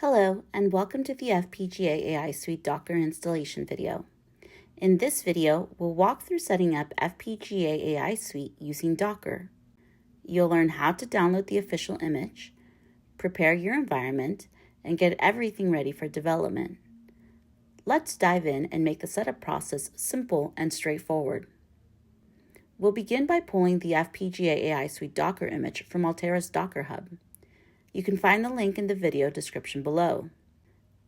Hello, and welcome to the FPGA AI Suite Docker installation video. In this video, we'll walk through setting up FPGA AI Suite using Docker. You'll learn how to download the official image, prepare your environment, and get everything ready for development. Let's dive in and make the setup process simple and straightforward. We'll begin by pulling the FPGA AI Suite Docker image from Altera's Docker Hub. You can find the link in the video description below.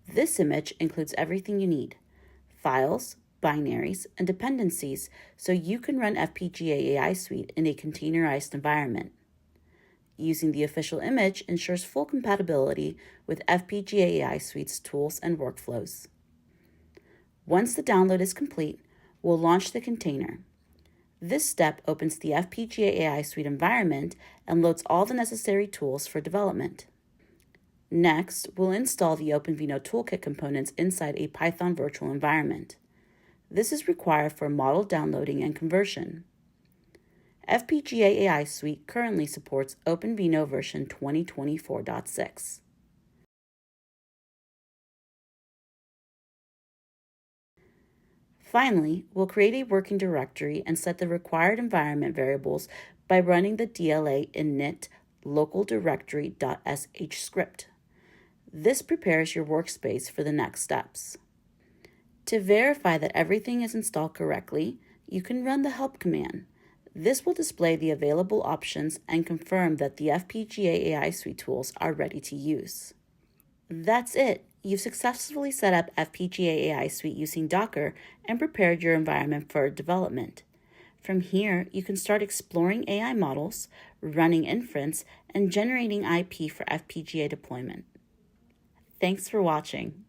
This image includes everything you need: files, binaries, and dependencies, so you can run FPGA AI Suite in a containerized environment. Using the official image ensures full compatibility with FPGA AI Suite's tools and workflows. Once the download is complete, we'll launch the container. This step opens the FPGA AI Suite environment and loads all the necessary tools for development. Next, we'll install the OpenVINO Toolkit components inside a Python virtual environment. This is required for model downloading and conversion. FPGA AI Suite currently supports OpenVINO version 2024.6. Finally, we'll create a working directory and set the required environment variables by running the DLA init local directory.sh script. This prepares your workspace for the next steps. To verify that everything is installed correctly, you can run the help command. This will display the available options and confirm that the FPGA AI Suite tools are ready to use. That's it. You've successfully set up FPGA AI Suite using Docker and prepared your environment for development. From here, you can start exploring AI models, running inference, and generating IP for FPGA deployment. Thanks for watching.